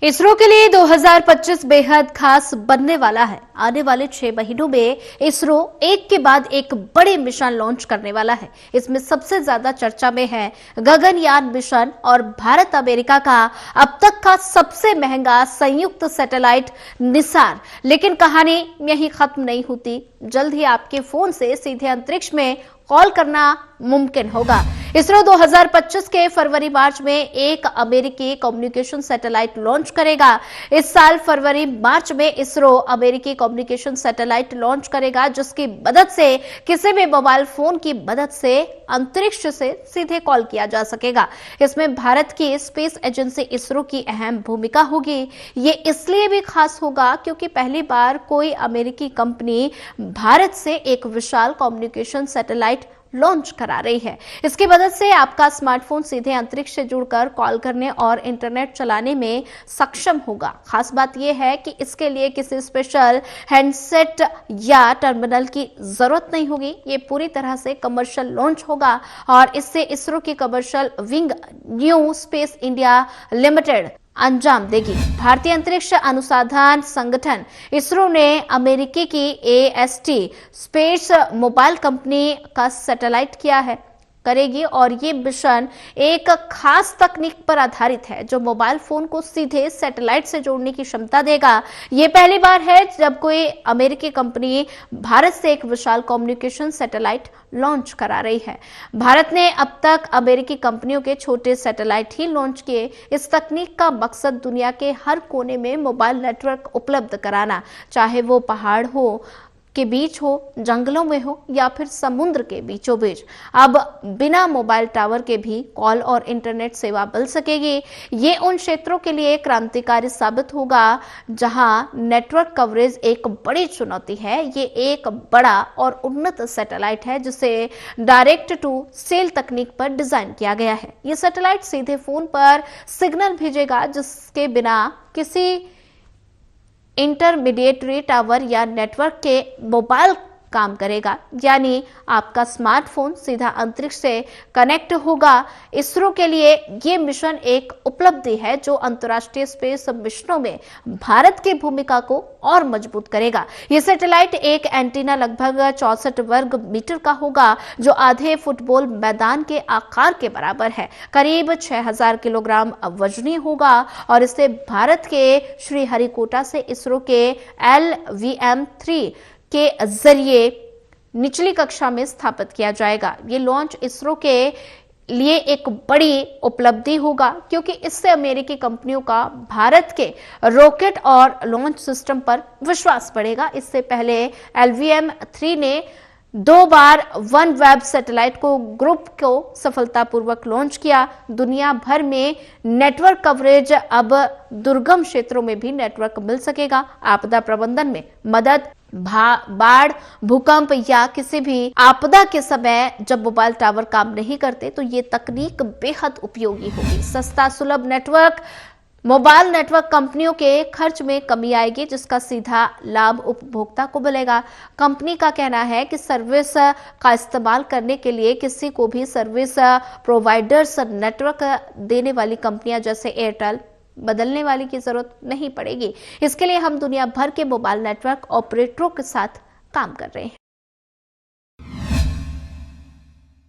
इसरो के लिए 2025 बेहद खास बनने वाला है। आने वाले 6 महीनों में इसरो एक के बाद एक बड़े मिशन लॉन्च करने वाला है। इसमें सबसे ज्यादा चर्चा में है गगनयान मिशन और भारत अमेरिका का अब तक का सबसे महंगा संयुक्त सैटेलाइट निसार। लेकिन कहानी यहीं खत्म नहीं होती। जल्द ही आपके फोन से सीधे अंतरिक्ष में कॉल करना मुमकिन होगा। इसरो 2025 के फरवरी मार्च में एक अमेरिकी कम्युनिकेशन सैटेलाइट लॉन्च करेगा। इस साल फरवरी मार्च में इसरो अमेरिकी कम्युनिकेशन सैटेलाइट लॉन्च करेगा, जिसकी मदद से किसी भी मोबाइल फोन की मदद से अंतरिक्ष से सीधे कॉल किया जा सकेगा। इसमें भारत की स्पेस एजेंसी इसरो की अहम भूमिका होगी। ये इसलिए भी खास होगा क्योंकि पहली बार कोई अमेरिकी कंपनी भारत से एक विशाल कम्युनिकेशन सैटेलाइट लॉन्च करा रही है। इसकी मदद से आपका स्मार्टफोन सीधे अंतरिक्ष से जुड़कर कॉल करने और इंटरनेट चलाने में सक्षम होगा। खास बात यह है कि इसके लिए किसी स्पेशल हैंडसेट या टर्मिनल की जरूरत नहीं होगी। ये पूरी तरह से कमर्शियल लॉन्च होगा और इससे इसरो की commercial wing new space India limited अंजाम देगी। भारतीय अंतरिक्ष अनुसंधान संगठन इसरो ने अमेरिकी की AST स्पेस मोबाइल कंपनी का सैटेलाइट करेगी और ये मिशन एक खास तकनीक पर आधारित है जो मोबाइल फोन को सीधे सैटेलाइट से जोड़ने की क्षमता देगा। ये पहली बार है जब कोई अमेरिकी कंपनी भारत से एक विशाल कम्युनिकेशन सैटेलाइट लॉन्च करा रही है। भारत ने अब तक अमेरिकी कंपनियों के छोटे सैटेलाइट ही लॉन्च किए। इस तकनीक का मकसद दुनिया के हर कोने में मोबाइल नेटवर्क उपलब्ध कराना, चाहे वो पहाड़ के बीच हो, जंगलों में हो या फिर समुद्र के बीचों बीच। अब बिना मोबाइल टावर के भी कॉल और इंटरनेट सेवा मिल सकेगी। ये उन क्षेत्रों के लिए क्रांतिकारी साबित होगा जहां नेटवर्क कवरेज एक बड़ी चुनौती है। ये एक बड़ा और उन्नत सैटेलाइट है जिसे डायरेक्ट टू सेल तकनीक पर डिजाइन किया गया है। ये सैटेलाइट सीधे फोन पर सिग्नल भेजेगा जिसके बिना किसी इंटरमीडिएटरी टावर या नेटवर्क के मोबाइल काम करेगा, यानी आपका स्मार्टफोन सीधा अंतरिक्ष से कनेक्ट होगा। इसरो के लिए ये मिशन एक उपलब्धि है जो अंतर्राष्ट्रीय स्पेस मिशनों में भारत की भूमिका को और मजबूत करेगा। ये सैटेलाइट एक एंटीना लगभग 64 वर्ग मीटर का होगा जो आधे फुटबॉल मैदान के आकार के बराबर है। करीब 6000 किलोग्राम वजनी होगा और इसे भारत के श्रीहरिकोटा से इसरो के LVM-3 के जरिए निचली कक्षा में स्थापित किया जाएगा। ये लॉन्च इसरो के लिए एक बड़ी उपलब्धि होगा क्योंकि इससे अमेरिकी कंपनियों का भारत के रॉकेट और लॉन्च सिस्टम पर विश्वास बढ़ेगा। इससे पहले LVM-3 ने 2 बार OneWeb सैटेलाइट ग्रुप को सफलतापूर्वक लॉन्च किया। दुनिया भर में नेटवर्क कवरेज अब दुर्गम क्षेत्रों में भी नेटवर्क मिल सकेगा। आपदा प्रबंधन में मदद, बाढ़, भूकंप या किसी भी आपदा के समय जब मोबाइल टावर काम नहीं करते तो ये तकनीक बेहद उपयोगी होगी। सस्ता सुलभ नेटवर्क, मोबाइल नेटवर्क कंपनियों के खर्च में कमी आएगी जिसका सीधा लाभ उपभोक्ता को मिलेगा। कंपनी का कहना है कि सर्विस का इस्तेमाल करने के लिए किसी को भी सर्विस प्रोवाइडर्स नेटवर्क देने वाली कंपनियां जैसे एयरटेल बदलने वाली की जरूरत नहीं पड़ेगी। इसके लिए हम दुनिया भर के मोबाइल नेटवर्क ऑपरेटरों के साथ काम कर रहे हैं।